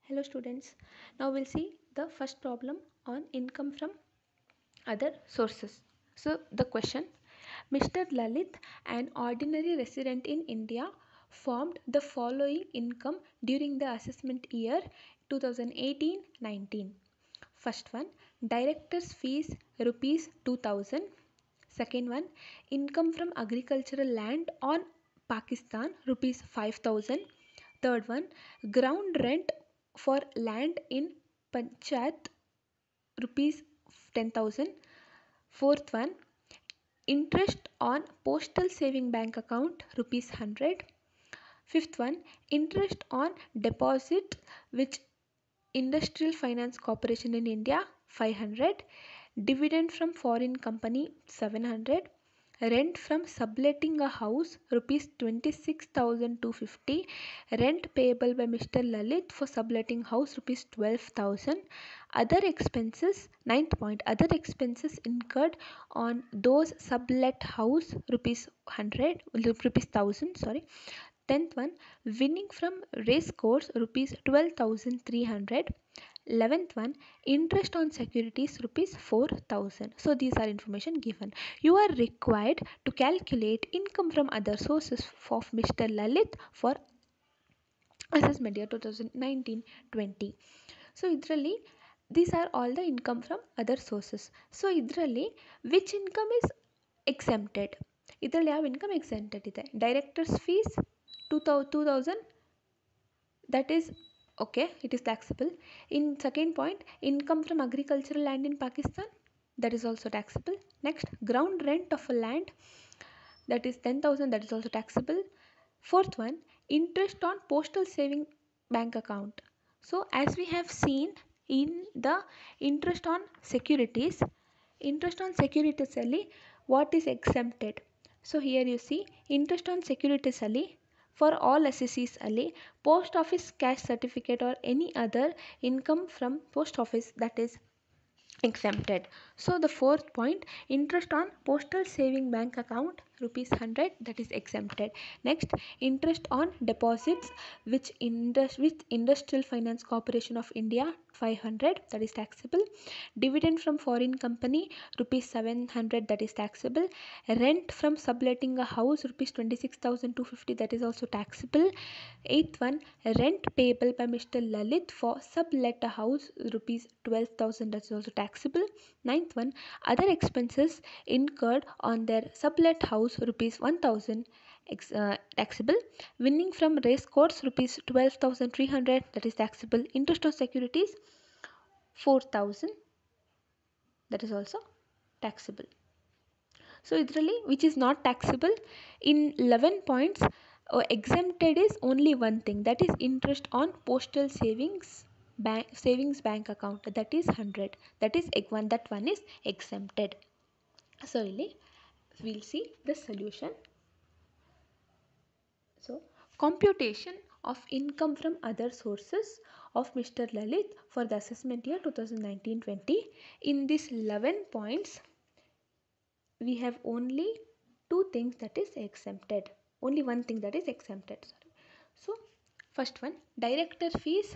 Hello students. Now we'll see the first problem on income from other sources. So the question, Mr. Lalit, an ordinary resident in India, formed the following income during the assessment year 2018-19. First one, director's fees rupees 2000. Second one, income from agricultural land on Pakistan rupees 5000. Third one, ground rent for land in Panchayat rupees 10,000. Fourth one, interest on postal saving bank account rupees 100. Fifth one, interest on deposit which Industrial Finance Corporation in India 500. Dividend from foreign company 700. Rent from subletting a house rupees 26,250. Rent payable by Mr. Lalit for subletting house rupees 12,000. Other expenses, ninth point, other expenses incurred on those sublet house rupees 100, rupees 1000, sorry. 10th one, winning from race course rupees 12,300. 11th one, interest on securities rupees 4,000. So these are information given. You are required to calculate income from other sources of Mr. Lalit for assessment year 2019-20. So idರಲ್ಲಿ these are all the income from other sources. So idರಲ್ಲಿ which income is exempted? ಇದರಲ್ಲಿ ಯಾವ income exempted ಇದೆ? Directors fees 2000, that is okay, it is taxable. In second point, income from agricultural land in Pakistan, that is also taxable. Next, ground rent of a land, that is 10,000, that is also taxable. Fourth one, interest on postal saving bank account. So as we have seen in the interest on securities ಅಲ್ಲಿ what is exempted? So here you see interest on securities ಅಲ್ಲಿ for all assessees ಅಲ್ಲಿ post office cash certificate or any other income from post office, that is exempted. So the fourth point, interest on postal saving bank account rupees 100, that is exempted. Next, interest on deposits which Industrial Finance Corporation of India 500, that is taxable. Dividend from foreign company rupees 700, that is taxable. Rent from subletting a house rupees 26,250, that is also taxable. Eighth one, rent payable by Mr. Lalit for sublet a house rupees 12,000, that is also taxable. Ninth one, other expenses incurred on their sublet house rupees 1,000, taxable. Winning from race course rupees 12,300, that is taxable. Interest on securities 4,000, that is also taxable. So idರಲ್ಲಿ which is not taxable in 11 points, exempted is only one thing, that is interest on postal savings bank account, that is 100, that is that one is exempted. So ಇಲ್ಲಿ we'll see the solution. So computation of income from other sources of Mr. Lalit for the assessment year 2019-20. In this 11 points we have only two things that is exempted, only one thing that is exempted, sorry. So first one, director's fees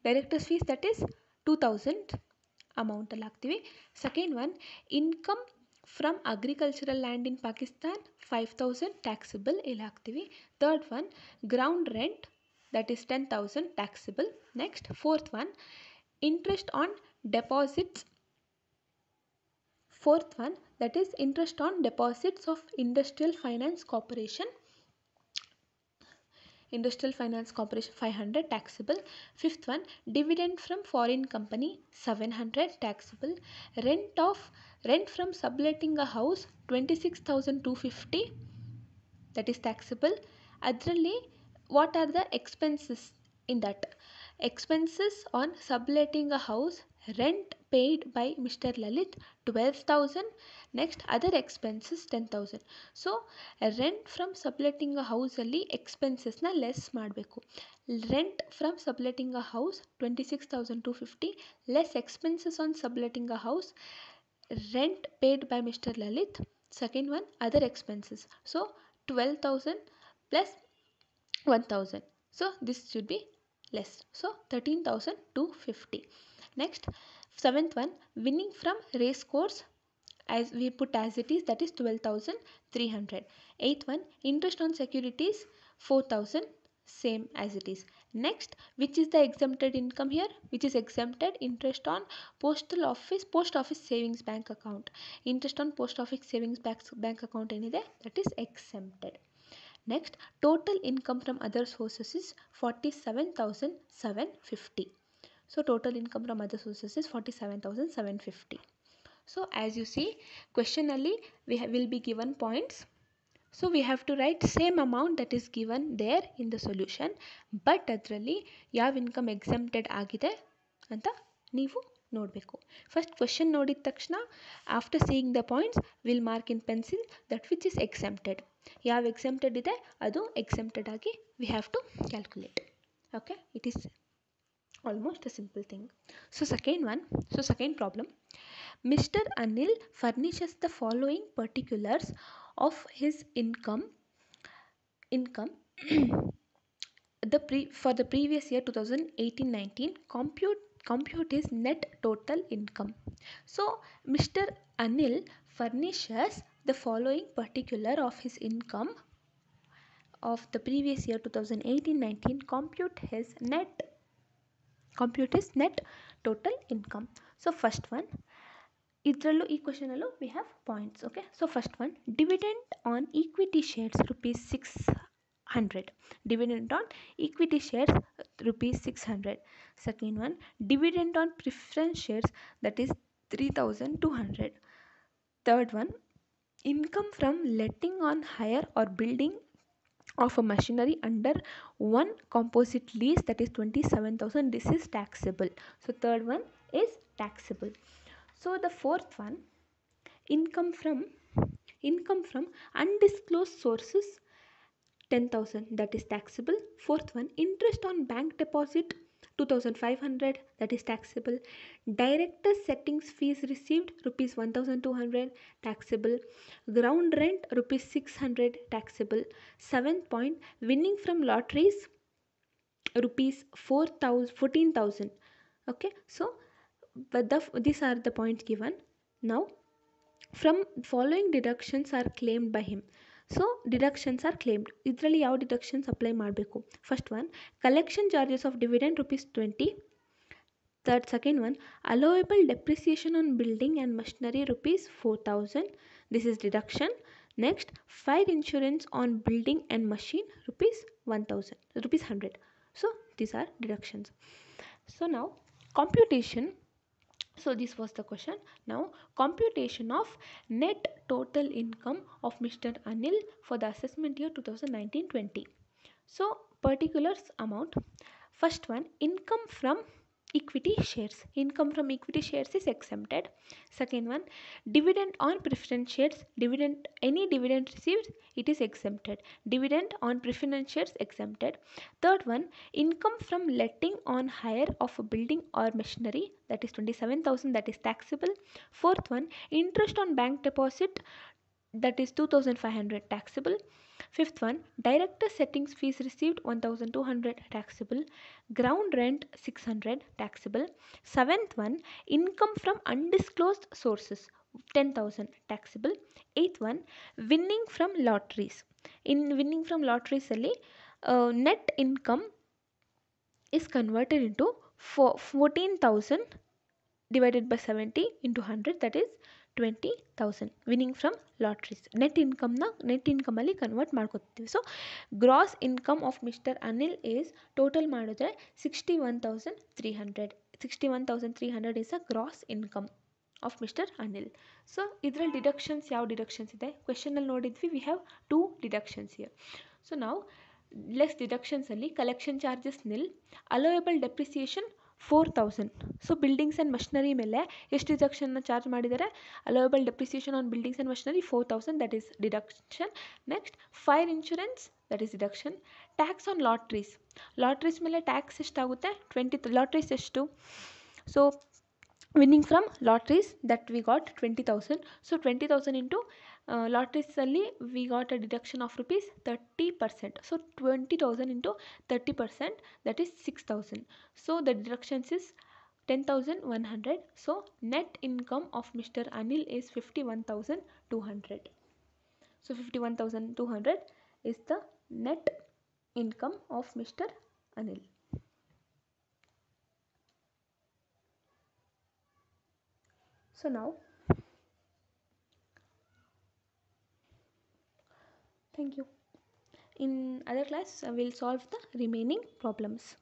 that is 2000 amount ಅಲ್ಲಿ ಹಾಕ್ತೀವಿ. Second one, income from agricultural land in Pakistan 5,000 taxable ಇಲ್ಲಿ ಹಾಕ್ತೀವಿ. Third one, ground rent, that is 10,000 taxable. Next, fourth one, interest on deposits. Fourth one, that is interest on deposits of Industrial Finance Corporation 500 taxable. Fifth one, dividend from foreign company 700 taxable. Rent from subletting a house 26,250, that is taxable. Adರಲ್ಲಿ what are the expenses in that? Expenses on subletting a house, rent paid by Mr. Lalit 12,000. Next, other expenses 10,000. So rent from subletting a house ಅಲ್ಲಿ expenses ನ less ಮಾಡಬೇಕು. Rent from subletting a house 26,250 less expenses on subletting a house, rent paid by Mr. Lalit. Second one, other expenses. So 12,000 plus 1,000. So this should be less. So 13,250. Next, seventh one, winning from race course, as we put as it is, that is 12,300. Eighth one, interest on securities 4,000, same as it is. Next, which is the exempted income here? Which is exempted? Interest on post office savings bank account. Interest on post office savings bank account ಏನಿದೆ, that is exempted. Next, total income from other sources is 47,750. So total income from other sources is 47,750. So as you see, question ali will be given points. So we have to write same amount that is given there in the solution, but ಅದರಲ್ಲಿ ಯಾವ income exempted ಆಗಿದೆ ಅಂತ ನೀವು ನೋಡಬೇಕು. First question ನೋಡಿದ ತಕ್ಷಣ after seeing the points will mark in pencil that which is exempted. ಯಾವ exempted ಇದೆ ಅದು ಎಕ್ಸೆಂಪ್ಟೆಡ್ ಆಗಿ we have to calculate. Okay, it is almost a simple thing. So second problem, Mr. Anil furnishes the following particulars of his income for the previous year 2018-19. Compute his net total income. So Mr. Anil furnishes the following particular of his income of the previous year 2018-19. Compute his net total income. So first one, idrallu ee question allu we have points. Okay, so first one, dividend on equity shares rupees 600. Dividend on equity shares rupees 600. Second one, dividend on preference shares, that is 3,200. Third one, income from letting on hire or building of a machinery under one composite lease, that is 27,000. This is taxable. So third one is taxable. So the fourth one, income from undisclosed sources 10,000, that is taxable. Fourth one, interest on bank deposit 2,500, that is taxable. Director settings fees received rupees 1,200, taxable. Ground rent rupees 600, taxable. Seventh point, winning from lotteries rupees 14,000. Okay, so these are the points given. Now from following deductions are claimed by him. So deductions are claimed. ಇದರಲ್ಲಿ ಯಾವ deductions apply ಮಾಡಬೇಕು? First one, collection charges of dividend rupees 20. Third, second one, allowable depreciation on building and machinery rupees 4,000. This is deduction. Next, fire insurance on building and machine rupees 100. So these are deductions. So now computation. So this was the question. Now computation of net total income of Mr. Anil for the assessment year 2019-20. So particulars amount. First one, income from equity shares. Income from equity shares is exempted. Second one, dividend on preference shares. Any dividend received, it is exempted. Dividend on preference shares exempted. Third one, income from letting on hire of a building or machinery, that is 27,000, that is taxable. Fourth one, interest on bank deposit, that is 2,500, taxable. Fifth one, director settings fees received 1,200, taxable. Ground rent 600, taxable. Seventh one, income from undisclosed sources 10,000, taxable. Eighth one, winning from lotteries. In winning from lotteries ಅಲ್ಲಿ net income is converted into 14,000 divided by 70 into 100, that is 20,000. winning from lotteries net income ಅಲ್ಲಿ convert ಮಾಡ್ಕೊತೀವಿ. So gross income of mister Anil is total ಮಾಡಿದ್ರೆ 61,300 is a gross income of mister Anil. So ಇದರಲ್ಲಿ deductions ಯಾವ deductions ಇದೆ? ಕ್ವೆಶನಲ್ಲಿ ನೋಡಿದ್ವಿ, we have 2 deductions here. So ನಾವು less deductions ಅಲ್ಲಿ collection charges nil, allowable depreciation 4,000. So buildings and machinery ಮೇಲೆ ಎಷ್ಟು ಡಿಡಕ್ಷನ್ನ ಚಾರ್ಜ್ ಮಾಡಿದ್ದಾರೆ? Allowable depreciation on buildings and machinery 4,000, that is deduction. Next fire insurance, that is deduction. Tax on ಲಾಟ್ರೀಸ್ ಮೇಲೆ tax ಎಷ್ಟಾಗುತ್ತೆ? 20. ಲಾಟ್ರೀಸ್ ಎಷ್ಟು? So winning from lotteries, that we got 20,000. So 20,000 into Lotteries ಅಲ್ಲಿ we got a deduction of rupees 30%. So 20,000 into 30%, that is 6,000. So the deductions is 10,100. So net income of Mr. Anil is 51,200. So 51,200 is the net income of Mr. Anil. So now, thank you. In other class, I will solve the remaining problems.